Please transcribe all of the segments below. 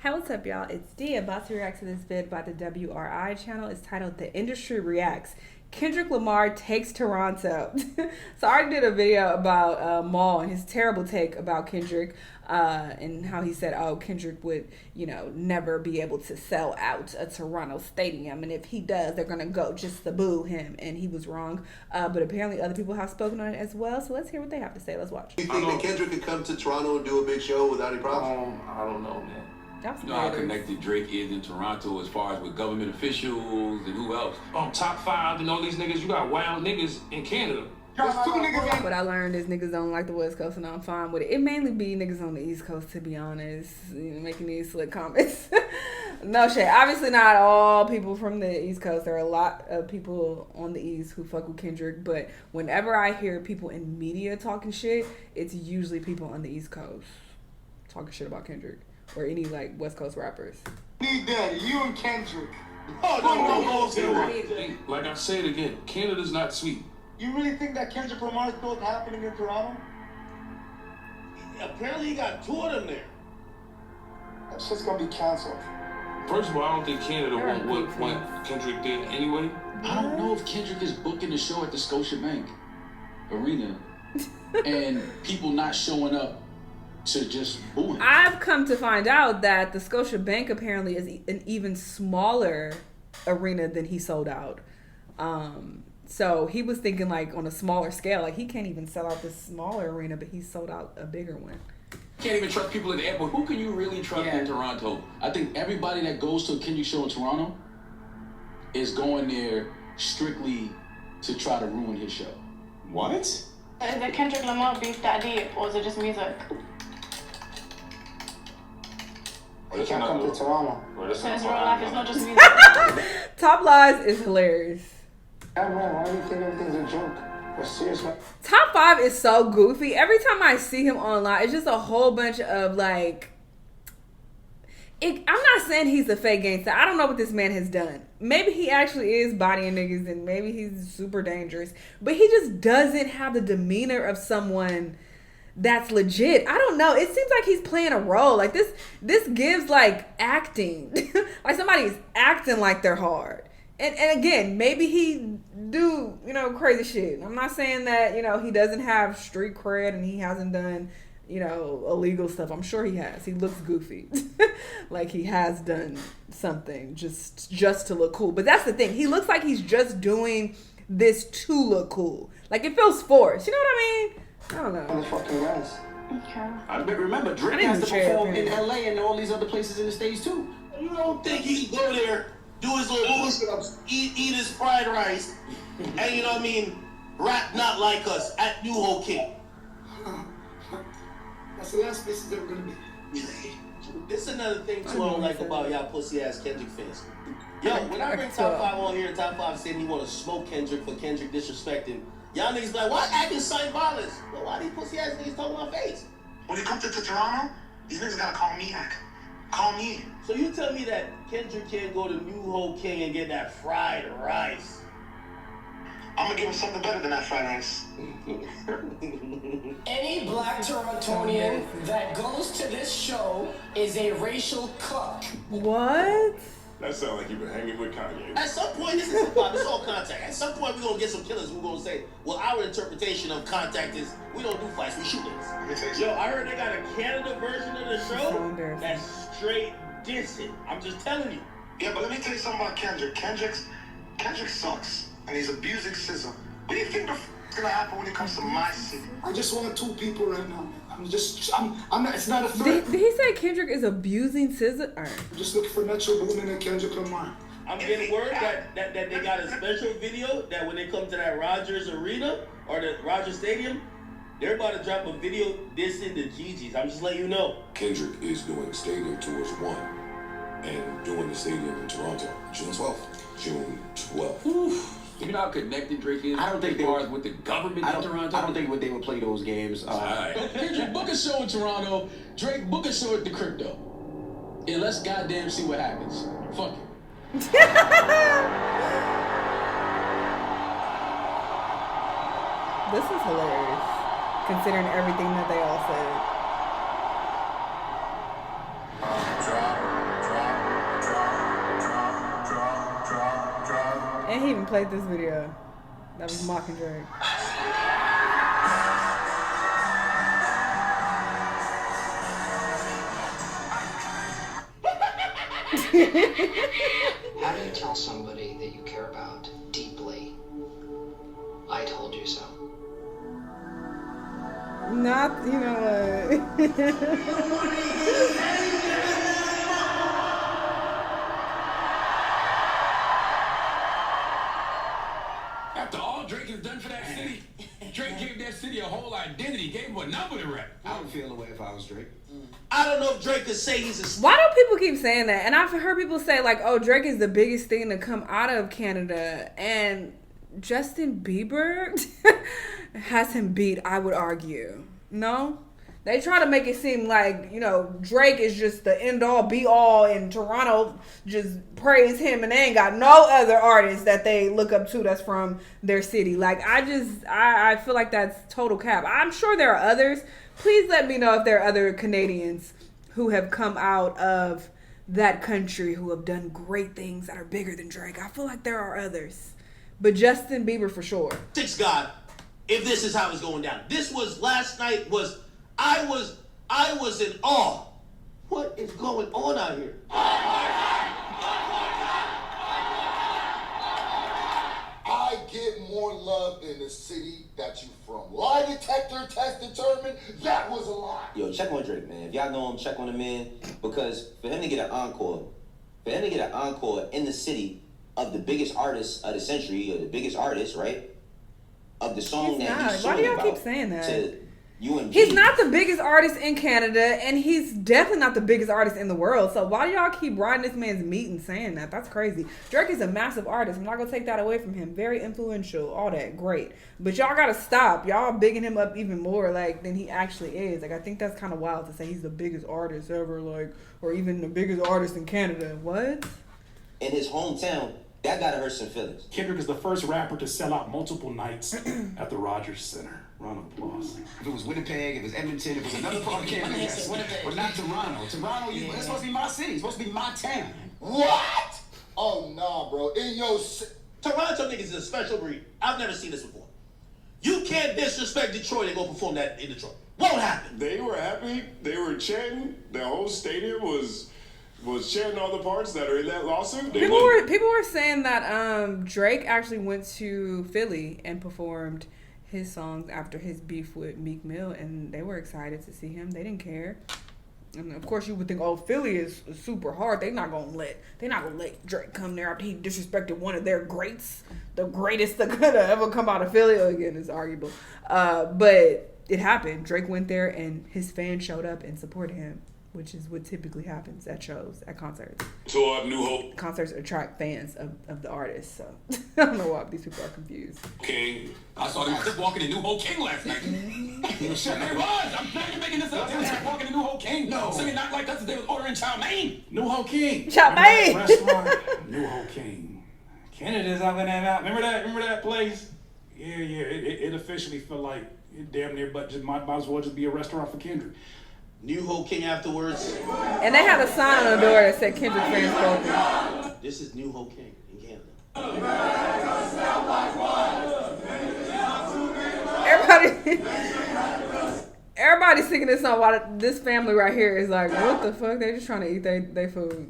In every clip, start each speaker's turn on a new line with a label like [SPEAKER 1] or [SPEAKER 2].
[SPEAKER 1] Hey, what's up, y'all? It's D, about to react to this vid by the WRI channel. It's titled The Industry Reacts. Kendrick Lamar takes Toronto. So I already did a video about Maul and his terrible take about Kendrick and how he said, oh, Kendrick would, never be able to sell out a Toronto stadium. And if he does, they're going to go just to boo him. And he was wrong. But apparently other people have spoken on it as well. So let's hear what they have to say. Let's watch.
[SPEAKER 2] Do you think that Kendrick could come to Toronto and do a big show without any problems?
[SPEAKER 3] I don't know, man.
[SPEAKER 1] That's
[SPEAKER 3] you know how connected Drake is in Toronto as far as with government officials and who else?
[SPEAKER 4] Top 5 and all these niggas, you got wild niggas in Canada.
[SPEAKER 1] What I learned is niggas don't like the West Coast, and I'm fine with it. It mainly be niggas on the East Coast, to be honest, making these slick comments. No shade. Obviously, not all people from the East Coast. There are a lot of people on the East who fuck with Kendrick, but whenever I hear people in media talking shit, it's usually people on the East Coast talking shit about Kendrick. Or any West Coast rappers.
[SPEAKER 5] Need that, you and Kendrick.
[SPEAKER 4] Like I said again, Canada's not sweet.
[SPEAKER 5] You really think that Kendrick Lamar show is happening in Toronto?
[SPEAKER 2] Apparently he got 2 of them there.
[SPEAKER 5] That shit's gonna be canceled.
[SPEAKER 4] First of all, I don't think Canada won't what Kendrick did anyway.
[SPEAKER 3] I don't know if Kendrick is booking a show at the Scotiabank Arena and people not showing up to just boo him.
[SPEAKER 1] I've come to find out that the Scotiabank apparently is an even smaller arena than he sold out. So he was thinking on a smaller scale. He can't even sell out this smaller arena, but he sold out a bigger one.
[SPEAKER 3] Can't even trust people at the airport. Who can you really trust in Toronto? I think everybody that goes to a Kendrick show in Toronto is going there strictly to try to ruin his show.
[SPEAKER 4] What?
[SPEAKER 6] Is the Kendrick Lamar beef that deep, or is it just music?
[SPEAKER 5] He can't come to Toronto.
[SPEAKER 6] So it's real life, it's not just music.
[SPEAKER 1] Top Lies is hilarious.
[SPEAKER 5] Yeah, man, why do you think everything's a joke? We're serious, man.
[SPEAKER 1] Top 5 is so goofy. Every time I see him online, it's just a whole bunch of I'm not saying he's a fake gangster. I don't know what this man has done. Maybe he actually is bodying niggas and maybe he's super dangerous. But he just doesn't have the demeanor of someone that's legit. I don't know. It seems like he's playing a role. This gives acting. Somebody's acting like they're hard. And again, maybe he do, crazy shit. I'm not saying that, he doesn't have street cred and he hasn't done, illegal stuff. I'm sure he has. He looks goofy. He has done something just to look cool. But that's the thing. He looks like he's just doing this to look cool. It feels forced. You know what I mean? I don't know.
[SPEAKER 5] Fucking guys.
[SPEAKER 6] Okay.
[SPEAKER 3] I remember Drake has to perform in LA and all these other places in the States too.
[SPEAKER 2] You don't think he can go there, do his little bullshit, eat his fried rice, and rap not like us at New Ho King.
[SPEAKER 5] That's the last place it's ever gonna be.
[SPEAKER 2] This is another thing too I don't like about y'all pussy ass Kendrick fans. Yo, when I bring Top 5 on here, Top 5 saying he want to smoke Kendrick for Kendrick disrespecting, y'all niggas like, why acting sign violence? Well, why these pussy ass niggas talking my face?
[SPEAKER 7] When it comes to Toronto, these niggas gotta call me Ack. Call me in.
[SPEAKER 2] So you tell me that Kendrick can't go to New Ho King and get that fried rice?
[SPEAKER 7] I'm gonna give him something better than that fried rice.
[SPEAKER 8] Any black Torontonian that goes to this show is a racial cuck.
[SPEAKER 1] What?
[SPEAKER 4] That sounds like you've been hanging with Kanye.
[SPEAKER 2] At some point, this is hip-hop, it's all contact. At some point, we're gonna get some killers. We're gonna say, well, our interpretation of contact is we don't do fights, we shoot niggas. Yo, I heard they got a Canada version of the show that's straight dissing. I'm just telling you.
[SPEAKER 7] Yeah, but let me tell you something about Kendrick. Kendrick sucks, and he's abusing SZA. What do you think the is gonna happen when it comes to my city?
[SPEAKER 5] I just want 2 people right now, man. I'm not, it's not a threat.
[SPEAKER 1] Did he say Kendrick is abusing SZA?
[SPEAKER 5] I'm just looking for Metro Boomin and Kendrick Lamar.
[SPEAKER 2] I'm getting word that they got a special video that when they come to that Rogers Arena or the Rogers Stadium, they're about to drop a video dissing the Gigi's. I'm just letting you know.
[SPEAKER 9] Kendrick is doing Stadium Tours 1 and doing the stadium in Toronto June 12th. June 12th.
[SPEAKER 3] Oof. You know how connected Drake is?
[SPEAKER 8] I don't think they
[SPEAKER 3] are with the government in Toronto.
[SPEAKER 8] I don't think they would play those games.
[SPEAKER 3] Kendrick, book a show in Toronto. Drake, book a show at the Crypto. And let's goddamn see what happens. Fuck it.
[SPEAKER 1] This is hilarious, considering everything that they all said.
[SPEAKER 7] Drop.
[SPEAKER 1] And he even played this video that was mocking Drake.
[SPEAKER 10] How do you tell somebody that you care about deeply, I told you so?
[SPEAKER 1] Not, you know what?
[SPEAKER 3] After all Drake has done for that city, Drake gave that city a whole identity, gave him a number to rap.
[SPEAKER 11] I would feel the way if I was Drake.
[SPEAKER 2] I don't know if Drake could say he's a...
[SPEAKER 1] Why do people keep saying that? And I've heard people say, like, oh, Drake is the biggest thing to come out of Canada. And Justin Bieber has him beat, I would argue. No? They try to make it seem like, you know, Drake is just the end-all, be-all, and Toronto just praise him, and they ain't got no other artists that they look up to that's from their city. Like, I feel like that's total cap. I'm sure there are others. Please let me know if there are other Canadians who have come out of that country who have done great things that are bigger than Drake. I feel like there are others. But Justin Bieber for sure.
[SPEAKER 2] Six God, if this is how it's going down. This was last night I was in awe. What is going on out here?
[SPEAKER 12] I get more love in the city that you from. Lie detector test determined that was a lie.
[SPEAKER 13] Yo, check on Drake, man. If y'all know him, check on the man. Because for him to get an encore in the city of the biggest artist of the century, or the biggest artist, right? Of the song
[SPEAKER 1] He's
[SPEAKER 13] that
[SPEAKER 1] not.
[SPEAKER 13] he's
[SPEAKER 1] Why do
[SPEAKER 13] singing
[SPEAKER 1] y'all
[SPEAKER 13] about.
[SPEAKER 1] keep saying that?
[SPEAKER 13] He's
[SPEAKER 1] not the biggest artist in Canada, and he's definitely not the biggest artist in the world. So why do y'all keep riding this man's meat and saying that? That's crazy. Drake is a massive artist. I'm not going to take that away from him. Very influential. All that. Great. But y'all got to stop. Y'all bigging him up even more like than he actually is. Like, I think that's kind of wild to say he's the biggest artist ever, like, or even the biggest artist in Canada. What?
[SPEAKER 13] In his hometown, that got to hurt some feelings.
[SPEAKER 14] Kendrick is the first rapper to sell out multiple nights at the Rogers Center. Round of applause.
[SPEAKER 11] If it was Winnipeg, if it was Edmonton, if it was another part of Canada, yes. But not Toronto. Toronto, it's supposed to be my city. It's supposed to be my town.
[SPEAKER 12] What? Oh, nah, bro. In your...
[SPEAKER 2] Toronto niggas is a special breed. I've never seen this before. You can't disrespect Detroit and go perform that in Detroit. Won't happen.
[SPEAKER 9] They were happy. They were chanting. The whole stadium was chanting all the parts that are in that lawsuit.
[SPEAKER 1] People were saying that Drake actually went to Philly and performed his songs after his beef with Meek Mill, and they were excited to see him. They didn't care. And of course you would think, oh, Philly is super hard. They're not gonna let Drake come there after he disrespected one of their greats, the greatest that could have ever come out of Philly. Again, it's arguable. But it happened. Drake went there and his fans showed up and supported him, which is what typically happens at shows, at concerts.
[SPEAKER 9] So New Hope.
[SPEAKER 1] Concerts attract fans of the artist, so I don't know why these people are confused.
[SPEAKER 3] King. I saw them Crip walking in New Hope King last night. There was. I'm not even making this up. They was walking in New Hope King. No. Singing Not Like Us as they was ordering chow mein.
[SPEAKER 14] New Hope King.
[SPEAKER 1] Chow mein.
[SPEAKER 14] Restaurant. New Hope King. Canada's up in that out. Remember that place? Yeah. It officially felt like it damn near, but just might as well just be a restaurant for Kendrick.
[SPEAKER 2] New Hope King afterwards.
[SPEAKER 1] And they had a sign on the door that said Kendrick fans spoken.
[SPEAKER 2] This is New Hope King in Canada.
[SPEAKER 1] Everybody's singing this song while this family right here is like, what the fuck? They just trying to eat their food.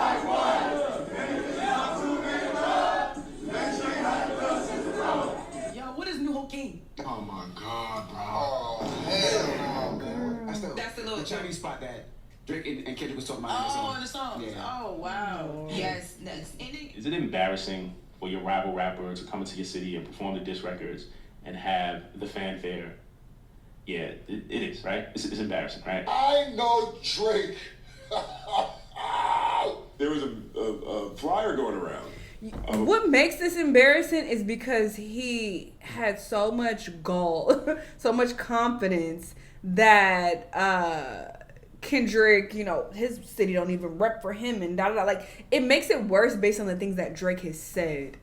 [SPEAKER 8] Yo, what is New Hope King?
[SPEAKER 11] Oh my God, bro. Oh, hell no, man. That's the little Chinese spot that Drake and Kendrick was talking about.
[SPEAKER 8] Oh, in the song.
[SPEAKER 11] Yeah.
[SPEAKER 8] Oh, wow. Yes.
[SPEAKER 15] Is it embarrassing for your rival rapper to come into your city and perform the diss records and have the fanfare? Yeah, it is, right? It's embarrassing, right?
[SPEAKER 12] I know Drake.
[SPEAKER 9] There was a flyer going around.
[SPEAKER 1] What makes this embarrassing is because he had so much gall, so much confidence that Kendrick, you know, his city don't even rep for him and da da da. Like, it makes it worse based on the things that Drake has said.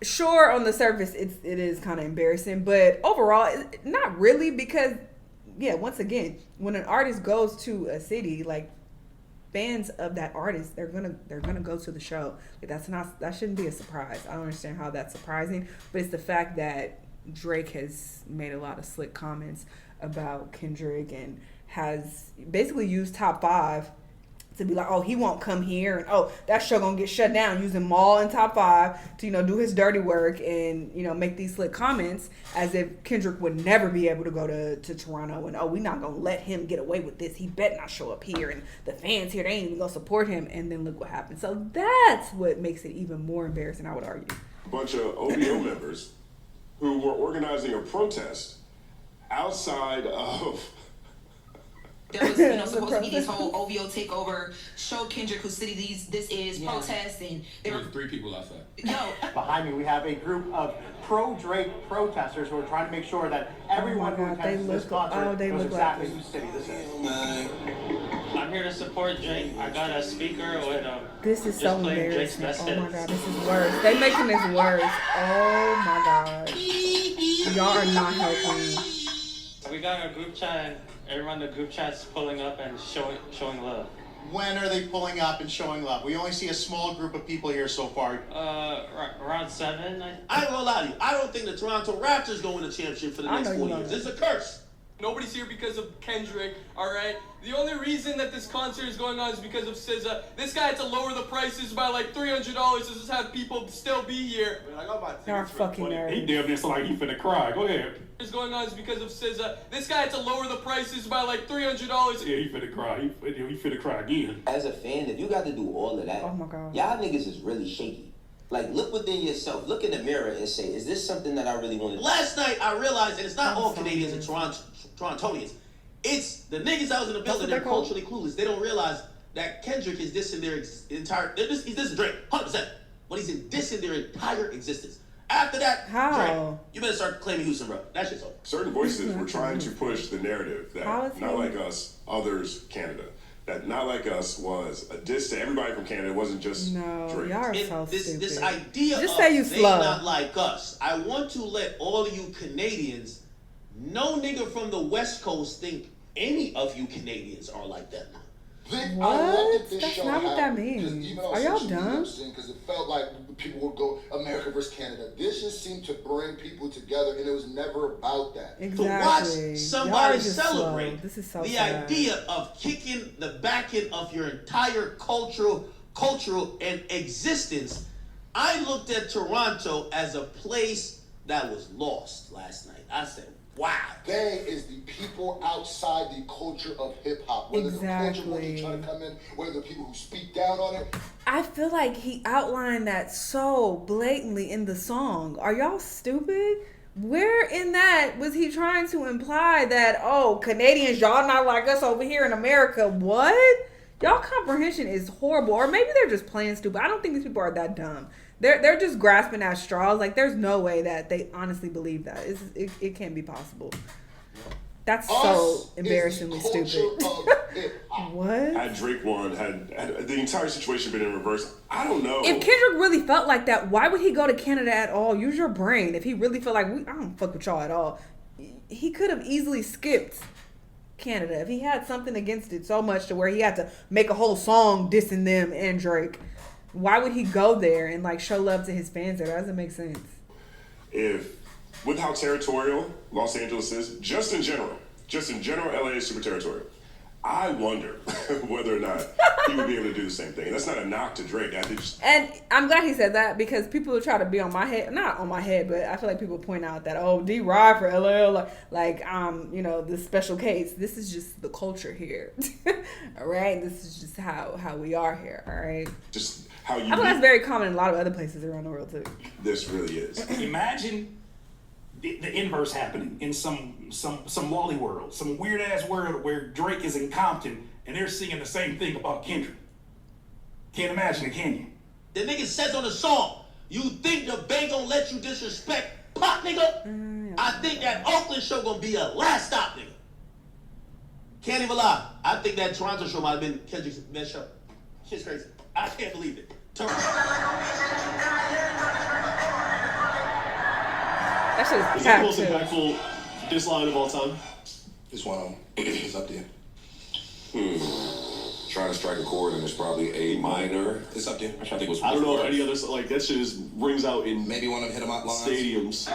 [SPEAKER 1] Sure, on the surface, it is kind of embarrassing, but overall, not really, because, yeah, once again, when an artist goes to a city, like, fans of that artist, they're gonna go to the show. Like, that shouldn't be a surprise. I don't understand how that's surprising, but it's the fact that Drake has made a lot of slick comments about Kendrick and has basically used Top 5 to be like, oh, he won't come here, and oh, that show gonna get shut down, using Maul and Top 5 to, do his dirty work and, make these slick comments as if Kendrick would never be able to go to Toronto, and oh, we not gonna let him get away with this. He better not show up here, and the fans here, they ain't even gonna support him. And then look what happened. So that's what makes it even more embarrassing, I would argue.
[SPEAKER 16] A bunch of OVO members who were organizing a protest outside of
[SPEAKER 17] There was, supposed to be this whole OVO takeover, show Kendrick whose city this is, protest, and
[SPEAKER 3] there were 3 people outside.
[SPEAKER 18] Behind me, we have a group of pro-Drake protesters who are trying to make sure that everyone who attends this concert knows exactly whose city this is.
[SPEAKER 19] I'm here to support Drake. I got a speaker with
[SPEAKER 1] this is so embarrassing. Oh my god, this is worse. They making this worse. Oh my god. Y'all are not helping.
[SPEAKER 19] We got a group chat, and everyone in the group chat's pulling up and showing love.
[SPEAKER 20] When are they pulling up and showing love? We only see a small group of people here so far.
[SPEAKER 19] Around 7.
[SPEAKER 2] I ain't gonna lie to you. I don't think the Toronto Raptors going to the championship for the next 4 years. It's a curse.
[SPEAKER 21] Nobody's here because of Kendrick, all right? The only reason that this concert is going on is because of SZA. This guy had to lower the prices by like $300 to just have people still be here.
[SPEAKER 1] I got my tickets for $20.
[SPEAKER 14] He damn near like he finna cry. Go ahead.
[SPEAKER 21] What's going on is because of SZA. This guy had to lower the prices by like $300.
[SPEAKER 14] Yeah, he finna cry. He finna cry again.
[SPEAKER 13] As a fan, if you got to do all of that,
[SPEAKER 1] oh my God,
[SPEAKER 13] y'all niggas is really shaky. Like, look within yourself. Look in the mirror and say, is this something that I really want to do?
[SPEAKER 2] Last night, I realized that it's not all Canadians and Torontonians. It's the niggas that was in the building. They're culturally clueless. They don't realize that Kendrick is dissing their entire... He's dissing Drake, 100%. But he's dissing their entire existence. After that, Drake, you better start claiming Houston, bro. That shit's over.
[SPEAKER 16] Certain voices were trying to push the narrative that Not Like Us, Others, Canada. That Not Like Us was a diss to everybody from Canada. It wasn't just Drake.
[SPEAKER 1] Y'all are so stupid.
[SPEAKER 2] This idea
[SPEAKER 1] just
[SPEAKER 2] of
[SPEAKER 1] say you
[SPEAKER 2] they
[SPEAKER 1] slow.
[SPEAKER 2] Not Like Us. I want to let all of you Canadians, no nigga from the West Coast think any of you Canadians are like them.
[SPEAKER 1] What? That's not what that means. Are y'all dumb?
[SPEAKER 12] Because it felt like people would go America versus Canada. This just seemed to bring people together, and it was never about that.
[SPEAKER 1] Exactly.
[SPEAKER 2] To watch somebody celebrate
[SPEAKER 1] this is so
[SPEAKER 2] the
[SPEAKER 1] sad.
[SPEAKER 2] idea of kicking the back end of your entire cultural and existence, I looked at Toronto as a place that was lost last night. I said, wow.
[SPEAKER 12] They is the people outside the culture of hip-hop. Whether the culture wants trying to come in, whether the people who speak down on it.
[SPEAKER 1] I feel like he outlined that so blatantly in the song. Are y'all stupid? Where in that was he trying to imply that, oh, Canadians, y'all not like us over here in America? What? Y'all comprehension is horrible. Or maybe they're just plain stupid. I don't think these people are that dumb. They're just grasping at straws. Like, there's no way that they honestly believe that. It can't be possible. That's so embarrassingly stupid. What?
[SPEAKER 16] Had Drake won, had the entire situation been in reverse, I don't know.
[SPEAKER 1] If Kendrick really felt like that, why would he go to Canada at all? Use your brain. If he really felt like, I don't fuck with y'all at all, he could have easily skipped Canada. If he had something against it so much to where he had to make a whole song dissing them and Drake, why would he go there and like show love to his fans there? That doesn't make sense.
[SPEAKER 16] With how territorial Los Angeles is, just in general, LA is super territorial. I wonder whether or not he would be able to do the same thing. And that's not a knock to Drake.
[SPEAKER 1] And I'm glad he said that, because people try to be on my head, not on my head, but I feel like people point out that, oh, D-Rod for LL, this special case. This is just the culture here. All right? This is just how we are here. All right?
[SPEAKER 16] Just how you...
[SPEAKER 1] I think that's very common in a lot of other places around the world, too.
[SPEAKER 16] This really is.
[SPEAKER 14] Imagine the inverse happening in some Wally world, some weird ass world where Drake is in Compton and they're singing the same thing about Kendrick. Can't imagine it, can you?
[SPEAKER 2] The nigga says on the song, you think the Bay gonna let you disrespect Pop, nigga? I think that Oakland show gonna be a last stop, nigga. Can't even lie. I think that Toronto show might have been Kendrick's best show. Shit's crazy. I can't believe it.
[SPEAKER 1] That shit
[SPEAKER 22] is the most impactful diss line of all time?
[SPEAKER 11] This one is up there.
[SPEAKER 9] trying to strike a chord, and it's probably A minor.
[SPEAKER 11] It's up there.
[SPEAKER 22] I think it was. I don't know any other like that shit just rings out in
[SPEAKER 11] maybe one of hit 'em up lines.
[SPEAKER 22] Stadiums.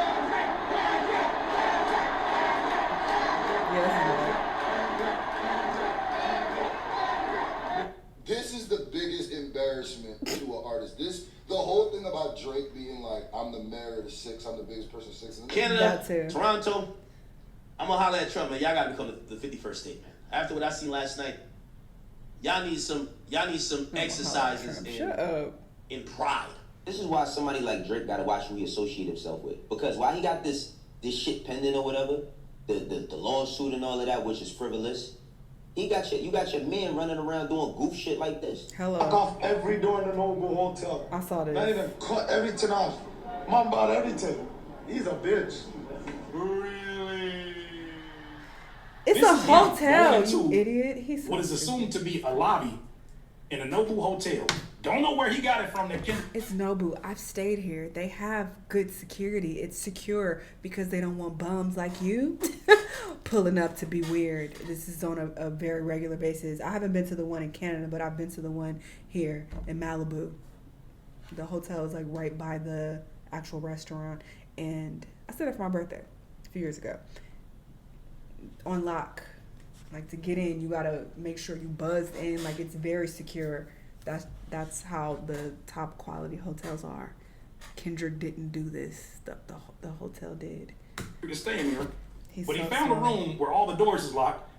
[SPEAKER 12] This is the biggest embarrassment to an artist. The whole thing about Drake being like, I'm the mayor of the six, I'm the biggest person of six.
[SPEAKER 2] Canada, Toronto, I'm gonna holler at Trump, man. Y'all gotta become the 51st state, man. After what I seen last night, y'all need some exercises in pride.
[SPEAKER 13] This is why somebody like Drake gotta watch who he associate himself with. Because while he got this shit pending or whatever, the lawsuit and all of that, which is frivolous, you got your man running around doing goof shit like this.
[SPEAKER 5] Fuck off every door in the Noble Hotel.
[SPEAKER 1] I saw this.
[SPEAKER 5] Not even cut everything off. Mom bought everything. He's a bitch.
[SPEAKER 22] Really?
[SPEAKER 1] It's
[SPEAKER 14] This
[SPEAKER 1] a
[SPEAKER 14] is him
[SPEAKER 1] hotel,
[SPEAKER 14] going
[SPEAKER 1] you
[SPEAKER 14] to
[SPEAKER 1] idiot. He's
[SPEAKER 14] what is assumed to be a lobby in a Nobu hotel. Don't know where he got it from.
[SPEAKER 1] It's Nobu. I've stayed here. They have good security. It's secure because they don't want bums like you pulling up to be weird. This is on a very regular basis. I haven't been to the one in Canada, but I've been to the one here in Malibu. The hotel is like right by the actual restaurant. And I stayed there for my birthday a few years ago. On lock. Like to get in, you gotta make sure you buzzed in. Like it's very secure. That's how the top quality hotels are. Kendrick didn't do this. The hotel did.
[SPEAKER 14] You can stay in here, but he
[SPEAKER 1] so
[SPEAKER 14] found a room where all the doors is locked,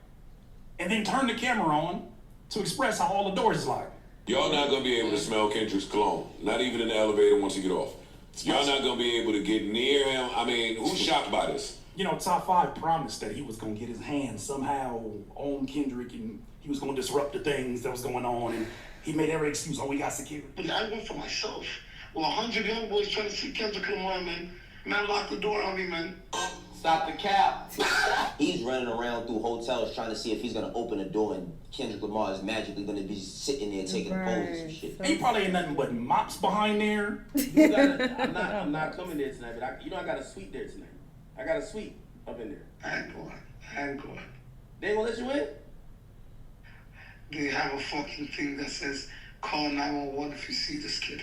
[SPEAKER 14] and then turned the camera on to express how all the doors is locked.
[SPEAKER 9] Y'all not gonna be able to smell Kendrick's cologne. Not even in the elevator once you get off. Y'all not gonna be able to get near him. I mean, who's shocked by this?
[SPEAKER 14] You know, Top 5 promised that he was gonna get his hands somehow on Kendrick, and he was gonna disrupt the things that was going on, and he made every excuse. Oh, we got security.
[SPEAKER 5] But I went for myself. Well, 100 young boys trying to see Kendrick Lamar, man. Man locked the door on me, man.
[SPEAKER 13] Stop the cap. He's running around through hotels trying to see if he's gonna open a door and Kendrick Lamar is magically gonna be sitting there taking poses and shit.
[SPEAKER 14] He probably ain't nothing but mops behind there.
[SPEAKER 2] I'm not coming there tonight, but I got a suite there tonight. I got a suite up in there.
[SPEAKER 5] I ain't going.
[SPEAKER 2] They ain't gonna let you in?
[SPEAKER 5] They have a fucking thing that says, call 911 if you see this kid.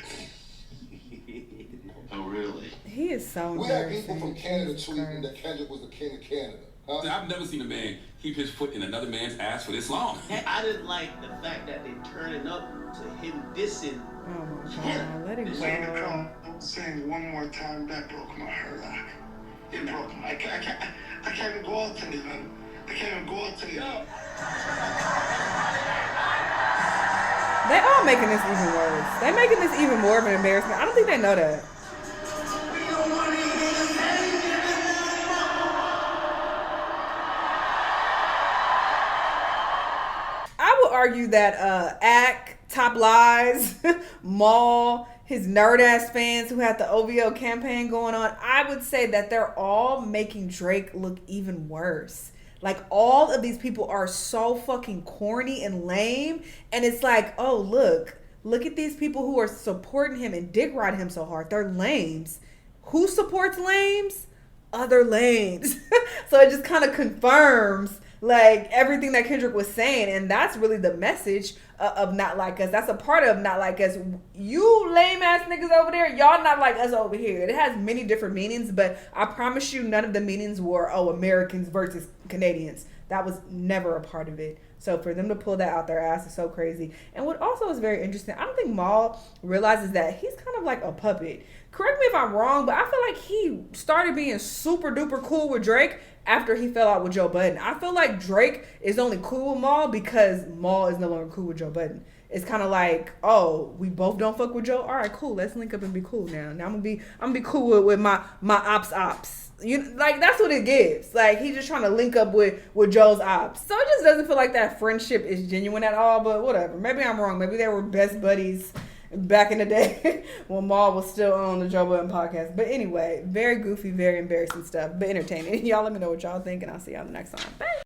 [SPEAKER 22] Oh, really?
[SPEAKER 1] He is so
[SPEAKER 12] We had people from Canada tweeting that Kendrick was the king of Canada. Huh?
[SPEAKER 4] I've never seen a man keep his foot in another man's ass for this long.
[SPEAKER 2] I didn't like the fact that they turning up to him dissing.
[SPEAKER 1] Oh my God, let it
[SPEAKER 5] go. I'm saying one more time, that broke my heart. It broke my, I can't even go out today, man. I can't even go out today.
[SPEAKER 1] They all making this even worse. They making this even more of an embarrassment. I don't think they know that. I would argue that Ack, Top Lies, Maul, his nerd ass fans who had the OVO campaign going on, I would say that they're all making Drake look even worse. Like all of these people are so fucking corny and lame, and it's like, oh look at these people who are supporting him and dick riding him so hard. They're lames. Who supports lames? Other lames. So it just kind of confirms like everything that Kendrick was saying, and that's really the message of Not Like Us. That's a part of Not Like Us. You lame ass niggas over there, y'all not like us over here. It has many different meanings, but I promise you none of the meanings were Americans versus Canadians. That was never a part of it. So for them to pull that out their ass is so crazy. And what also is very interesting, I don't think Maul realizes that he's kind of like a puppet. Correct me if I'm wrong, but I feel like he started being super duper cool with Drake after he fell out with Joe Budden. I feel like Drake is only cool with Maul because Maul is no longer cool with Joe Budden. It's kind of like, oh, we both don't fuck with Joe. All right, cool. Let's link up and be cool now. Now I'm gonna be cool with my ops. You like that's what it gives. Like he's just trying to link up with Joe's ops. So it just doesn't feel like that friendship is genuine at all. But whatever. Maybe I'm wrong. Maybe they were best buddies back in the day when Maul was still on the Joe Budden podcast. But anyway, very goofy, very embarrassing stuff, but entertaining. Y'all let me know what y'all think, and I'll see y'all in the next time. Bye.